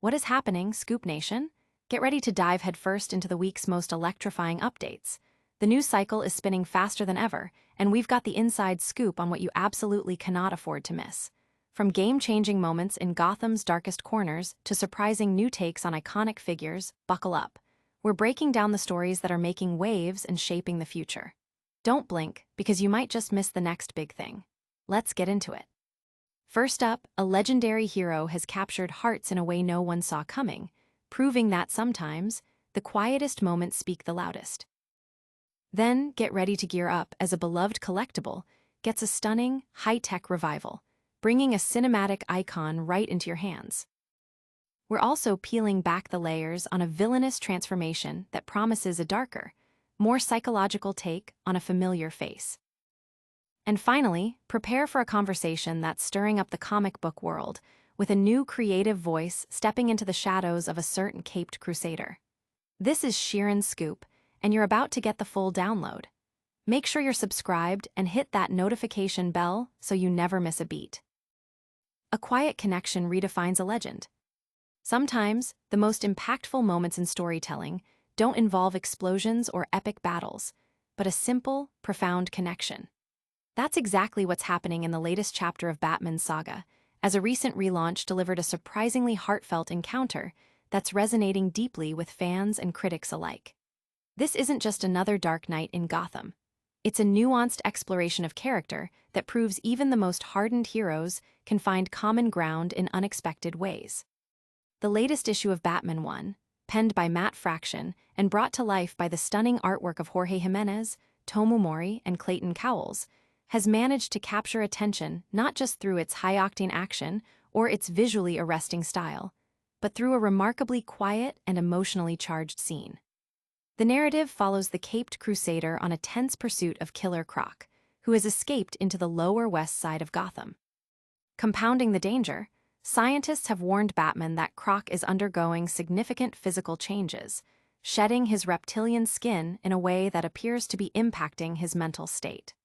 What is happening, Scoop Nation? Get ready to dive headfirst into the week's most electrifying updates. The news cycle is spinning faster than ever, and we've got the inside scoop on what you absolutely cannot afford to miss. From game-changing moments in Gotham's darkest corners to surprising new takes on iconic figures, buckle up. We're breaking down the stories that are making waves and shaping the future. Don't blink, because you might just miss the next big thing. Let's get into it. First up, a legendary hero has captured hearts in a way no one saw coming, proving that sometimes, the quietest moments speak the loudest. Then, get ready to gear up as a beloved collectible gets a stunning, high-tech revival, bringing a cinematic icon right into your hands. We're also peeling back the layers on a villainous transformation that promises a darker, more psychological take on a familiar face. And finally, prepare for a conversation that's stirring up the comic book world, with a new creative voice stepping into the shadows of a certain caped crusader. This is Sheeran's Scoop, and you're about to get the full download. Make sure you're subscribed and hit that notification bell so you never miss a beat. A quiet connection redefines a legend. Sometimes, the most impactful moments in storytelling don't involve explosions or epic battles, but a simple, profound connection. That's exactly what's happening in the latest chapter of Batman's saga, as a recent relaunch delivered a surprisingly heartfelt encounter that's resonating deeply with fans and critics alike. This isn't just another Dark Knight in Gotham. It's a nuanced exploration of character that proves even the most hardened heroes can find common ground in unexpected ways. The latest issue of Batman 1, penned by Matt Fraction and brought to life by the stunning artwork of Jorge Jimenez, Tomu Mori, and Clayton Cowles, has managed to capture attention not just through its high-octane action or its visually arresting style, but through a remarkably quiet and emotionally charged scene. The narrative follows the caped crusader on a tense pursuit of Killer Croc, who has escaped into the lower west side of Gotham. Compounding the danger, scientists have warned Batman that Croc is undergoing significant physical changes, shedding his reptilian skin in a way that appears to be impacting his mental state.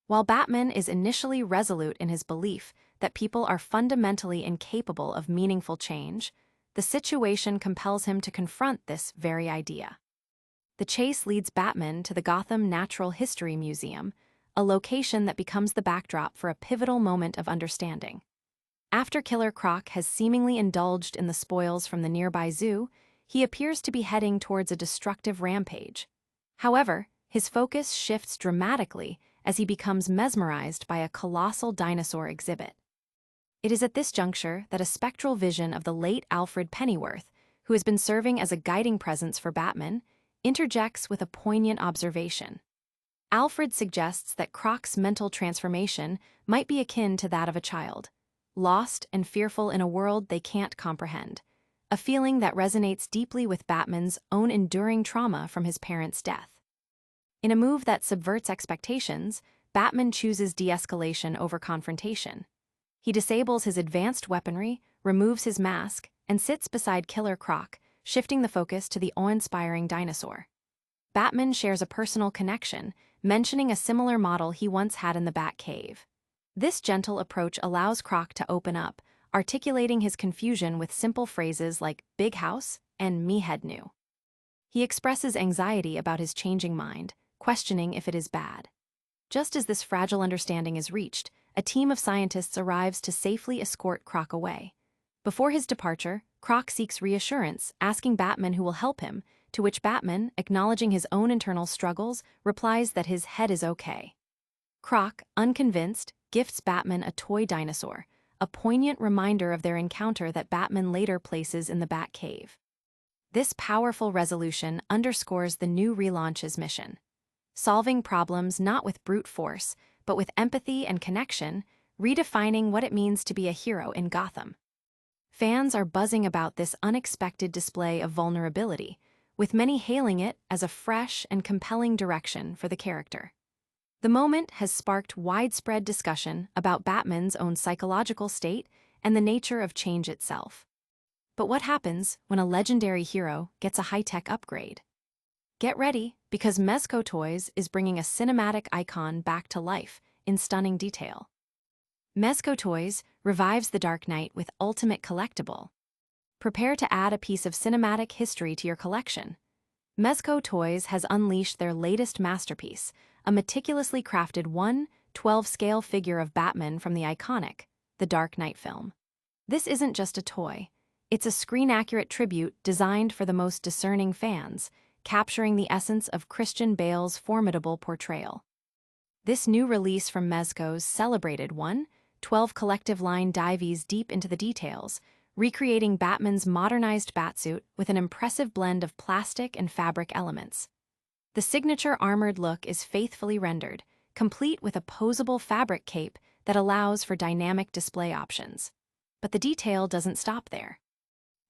While Batman is initially resolute in his belief that people are fundamentally incapable of meaningful change, the situation compels him to confront this very idea. The chase leads Batman to the Gotham Natural History Museum, a location that becomes the backdrop for a pivotal moment of understanding. After Killer Croc has seemingly indulged in the spoils from the nearby zoo, he appears to be heading towards a destructive rampage. However, his focus shifts dramatically as he becomes mesmerized by a colossal dinosaur exhibit. It is at this juncture that a spectral vision of the late Alfred Pennyworth, who has been serving as a guiding presence for Batman, interjects with a poignant observation. Alfred suggests that Croc's mental transformation might be akin to that of a child, lost and fearful in a world they can't comprehend, a feeling that resonates deeply with Batman's own enduring trauma from his parents' death. In a move that subverts expectations, Batman chooses de-escalation over confrontation. He disables his advanced weaponry, removes his mask, and sits beside Killer Croc, shifting the focus to the awe-inspiring dinosaur. Batman shares a personal connection, mentioning a similar model he once had in the Batcave. This gentle approach allows Croc to open up, articulating his confusion with simple phrases like "big house" and "me head new." He expresses anxiety about his changing mind, questioning if it is bad. Just as this fragile understanding is reached, a team of scientists arrives to safely escort Croc away. Before his departure, Croc seeks reassurance, asking Batman who will help him, to which Batman, acknowledging his own internal struggles, replies that his head is okay. Croc, unconvinced, gifts Batman a toy dinosaur, a poignant reminder of their encounter that Batman later places in the Batcave. This powerful resolution underscores the new relaunch's mission. Solving problems not with brute force, but with empathy and connection, redefining what it means to be a hero in Gotham. Fans are buzzing about this unexpected display of vulnerability, with many hailing it as a fresh and compelling direction for the character. The moment has sparked widespread discussion about Batman's own psychological state and the nature of change itself. But what happens when a legendary hero gets a high-tech upgrade? Get ready, because Mezco Toyz is bringing a cinematic icon back to life in stunning detail. Mezco Toyz revives the Dark Knight with Ultimate Collectible. prepare to add a piece of cinematic history to your collection. Mezco Toyz has unleashed their latest masterpiece, a meticulously crafted 1/12 scale figure of Batman from the iconic The Dark Knight film. This isn't just a toy. It's a screen-accurate tribute designed for the most discerning fans, capturing the essence of Christian Bale's formidable portrayal. This new release from Mezco's celebrated 1/12 collective line dives deep into the details, recreating Batman's modernized batsuit with an impressive blend of plastic and fabric elements. The signature armored look is faithfully rendered, complete with a posable fabric cape that allows for dynamic display options. But the detail doesn't stop there.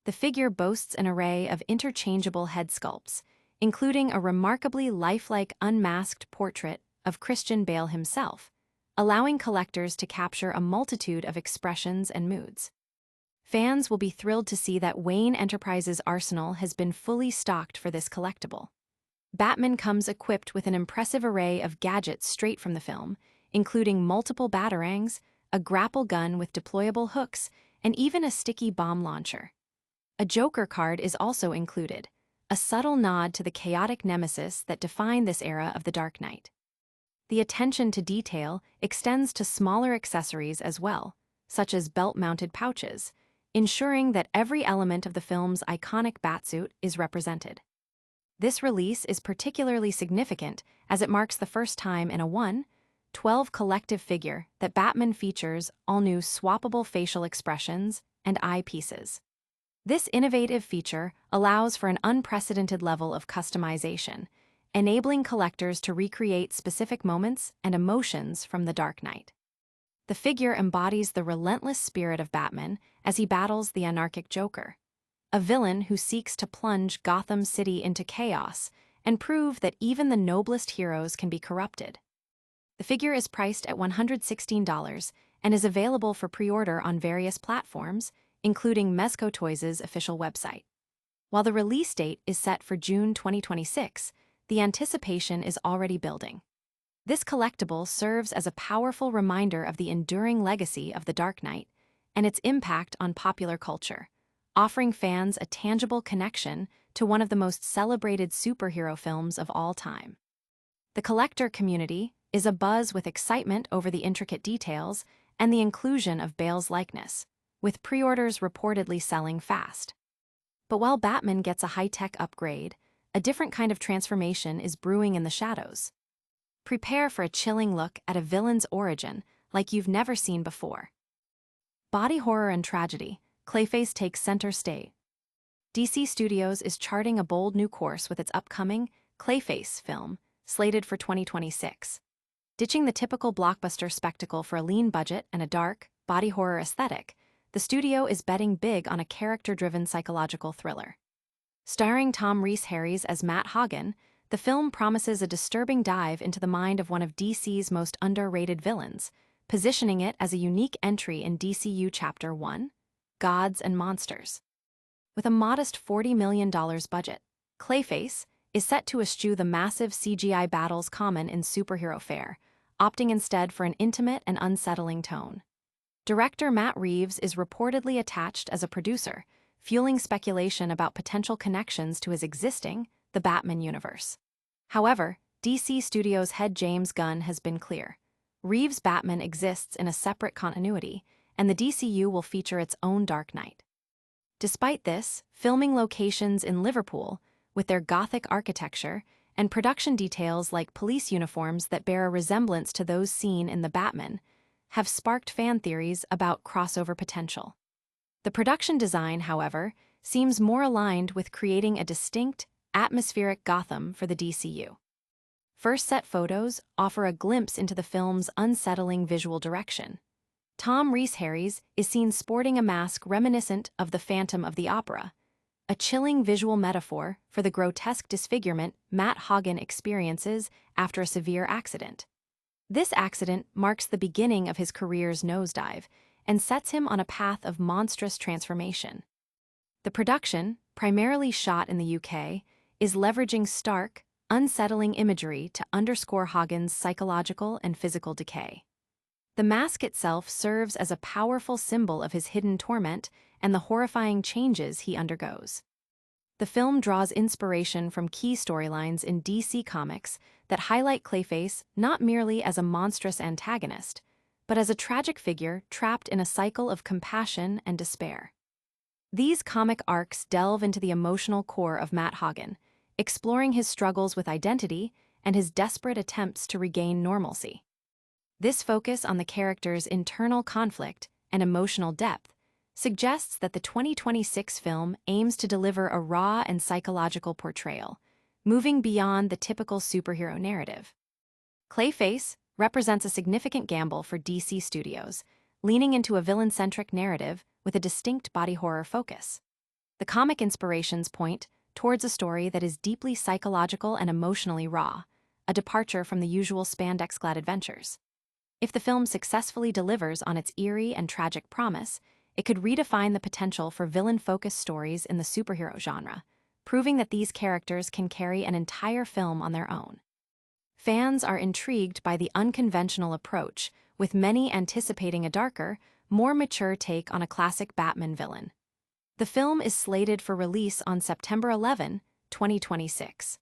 The figure boasts an array of interchangeable head sculpts, including a remarkably lifelike unmasked portrait of Christian Bale himself, allowing collectors to capture a multitude of expressions and moods. Fans will be thrilled to see that Wayne Enterprises' arsenal has been fully stocked for this collectible. Batman comes equipped with an impressive array of gadgets straight from the film, including multiple batarangs, a grapple gun with deployable hooks, and even a sticky bomb launcher. A Joker card is also included, a subtle nod to the chaotic nemesis that defined this era of the Dark Knight. The attention to detail extends to smaller accessories as well, such as belt-mounted pouches, ensuring that every element of the film's iconic batsuit is represented. This release is particularly significant as it marks the first time in a 1/12 collective figure that Batman features all-new swappable facial expressions and eyepieces. This innovative feature allows for an unprecedented level of customization, enabling collectors to recreate specific moments and emotions from The Dark Knight. The figure embodies the relentless spirit of Batman as he battles the anarchic Joker, a villain who seeks to plunge Gotham City into chaos and prove that even the noblest heroes can be corrupted. The figure is priced at $116 and is available for pre-order on various platforms, including Mezco Toyz's official website. While the release date is set for June 2026, the anticipation is already building. This collectible serves as a powerful reminder of the enduring legacy of The Dark Knight and its impact on popular culture, offering fans a tangible connection to one of the most celebrated superhero films of all time. The collector community is abuzz with excitement over the intricate details and the inclusion of Bale's likeness, with pre-orders reportedly selling fast. But while Batman gets a high-tech upgrade, a different kind of transformation is brewing in the shadows. Prepare for a chilling look at a villain's origin like you've never seen before. Body horror and tragedy, Clayface takes center stage. DC Studios is charting a bold new course with its upcoming Clayface film, slated for 2026. Ditching the typical blockbuster spectacle for a lean budget and a dark, body horror aesthetic, the studio is betting big on a character-driven psychological thriller. Starring Tom Rhys-Harris as Matt Hagen, the film promises a disturbing dive into the mind of one of DC's most underrated villains, positioning it as a unique entry in DCU Chapter 1, Gods and Monsters. With a modest $40 million budget, Clayface is set to eschew the massive CGI battles common in superhero fare, opting instead for an intimate and unsettling tone. Director Matt Reeves is reportedly attached as a producer, fueling speculation about potential connections to his existing The Batman universe. However, DC Studios head James Gunn has been clear. Reeves' Batman exists in a separate continuity, and the DCU will feature its own Dark Knight. Despite this, filming locations in Liverpool, with their Gothic architecture, and production details like police uniforms that bear a resemblance to those seen in The Batman, have sparked fan theories about crossover potential. The production design, however, seems more aligned with creating a distinct, atmospheric Gotham for the DCU. First set photos offer a glimpse into the film's unsettling visual direction. Tom Rhys-Harris is seen sporting a mask reminiscent of the Phantom of the Opera, a chilling visual metaphor for the grotesque disfigurement Matt Hagen experiences after a severe accident. This accident marks the beginning of his career's nosedive and sets him on a path of monstrous transformation. The production, primarily shot in the UK, is leveraging stark, unsettling imagery to underscore Hagen's psychological and physical decay. The mask itself serves as a powerful symbol of his hidden torment and the horrifying changes he undergoes. The film draws inspiration from key storylines in DC Comics that highlight Clayface not merely as a monstrous antagonist, but as a tragic figure trapped in a cycle of compassion and despair. These comic arcs delve into the emotional core of Matt Hagen, exploring his struggles with identity and his desperate attempts to regain normalcy. This focus on the character's internal conflict and emotional depth suggests that the 2026 film aims to deliver a raw and psychological portrayal, moving beyond the typical superhero narrative. Clayface represents a significant gamble for DC Studios, leaning into a villain-centric narrative with a distinct body horror focus. The comic inspirations point towards a story that is deeply psychological and emotionally raw, a departure from the usual spandex-clad adventures. If the film successfully delivers on its eerie and tragic promise, it could redefine the potential for villain-focused stories in the superhero genre, proving that these characters can carry an entire film on their own. Fans are intrigued by the unconventional approach, with many anticipating a darker, more mature take on a classic Batman villain. The film is slated for release on September 11, 2026.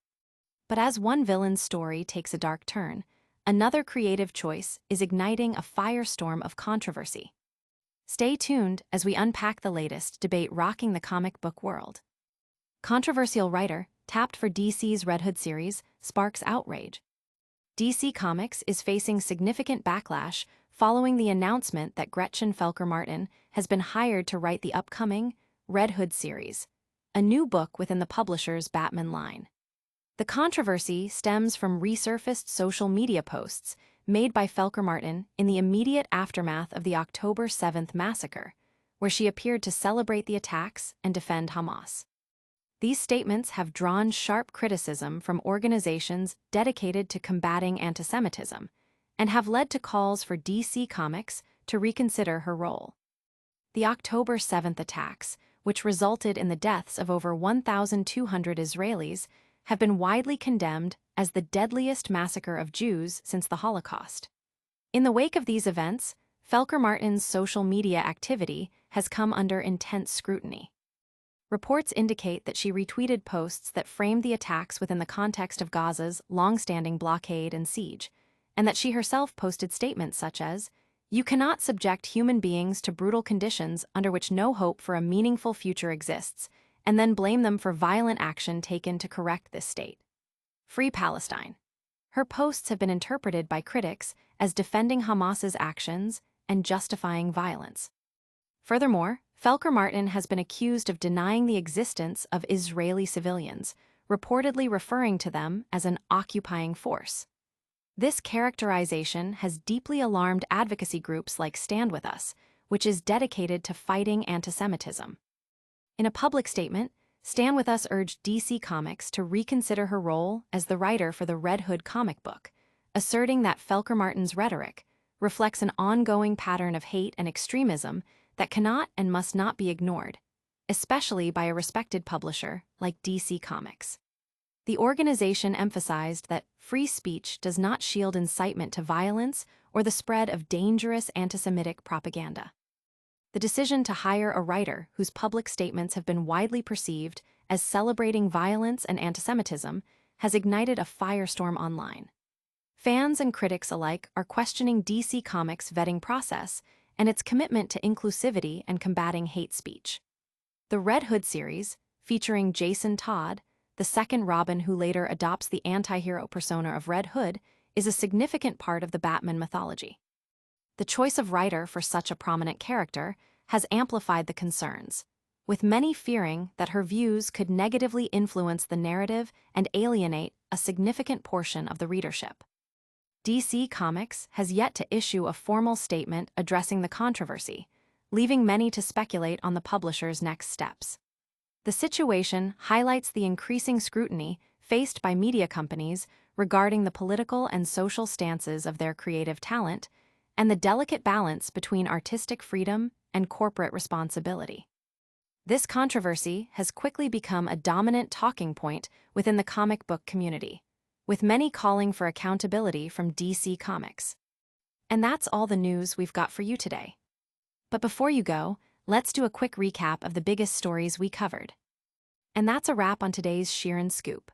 But as one villain's story takes a dark turn, another creative choice is igniting a firestorm of controversy. Stay tuned as we unpack the latest debate rocking the comic book world. Controversial writer tapped for DC's Red Hood series sparks outrage. DC Comics is facing significant backlash following the announcement that Gretchen Felker-Martin has been hired to write the upcoming Red Hood series, a new book within the publisher's Batman line. The controversy stems from resurfaced social media posts made by Felker-Martin in the immediate aftermath of the October 7th massacre, where she appeared to celebrate the attacks and defend Hamas. These statements have drawn sharp criticism from organizations dedicated to combating antisemitism, and have led to calls for DC Comics to reconsider her role. The October 7th attacks, which resulted in the deaths of over 1,200 Israelis, have been widely condemned as the deadliest massacre of Jews since the Holocaust. In the wake of these events, Felker-Martin's social media activity has come under intense scrutiny. Reports indicate that she retweeted posts that framed the attacks within the context of Gaza's long-standing blockade and siege, and that she herself posted statements such as, "You cannot subject human beings to brutal conditions under which no hope for a meaningful future exists, and then blame them for violent action taken to correct this state. Free Palestine." Her posts have been interpreted by critics as defending Hamas's actions and justifying violence. Furthermore, Felker-Martin has been accused of denying the existence of Israeli civilians, reportedly referring to them as an occupying force. This characterization has deeply alarmed advocacy groups like Stand With Us, which is dedicated to fighting antisemitism. In a public statement, Stand With Us urged DC Comics to reconsider her role as the writer for the Red Hood comic book, asserting that Felker-Martin's rhetoric reflects an ongoing pattern of hate and extremism that cannot and must not be ignored, especially by a respected publisher like DC Comics. The organization emphasized that free speech does not shield incitement to violence or the spread of dangerous anti-Semitic propaganda. The decision to hire a writer whose public statements have been widely perceived as celebrating violence and antisemitism has ignited a firestorm online. Fans and critics alike are questioning DC Comics' vetting process and its commitment to inclusivity and combating hate speech. The Red Hood series, featuring Jason Todd, the second Robin who later adopts the anti-hero persona of Red Hood, is a significant part of the Batman mythology. The choice of writer for such a prominent character has amplified the concerns, with many fearing that her views could negatively influence the narrative and alienate a significant portion of the readership. DC Comics has yet to issue a formal statement addressing the controversy, leaving many to speculate on the publisher's next steps. The situation highlights the increasing scrutiny faced by media companies regarding the political and social stances of their creative talent, and the delicate balance between artistic freedom and corporate responsibility. This controversy has quickly become a dominant talking point within the comic book community, with many calling for accountability from DC Comics. And that's all the news we've got for you today. But before you go, let's do a quick recap of the biggest stories we covered. And that's a wrap on today's Sheeran Scoop.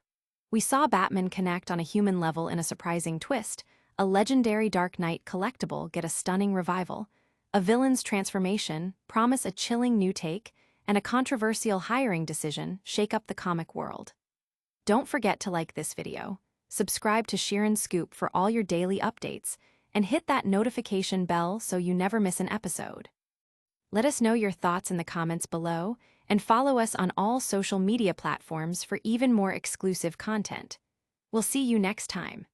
We saw Batman connect on a human level in a surprising twist, a legendary Dark Knight collectible get a stunning revival, a villain's transformation promise a chilling new take, and a controversial hiring decision shake up the comic world. Don't forget to like this video, subscribe to Sheeran Scoop for all your daily updates, and hit that notification bell so you never miss an episode. Let us know your thoughts in the comments below, and follow us on all social media platforms for even more exclusive content. We'll see you next time.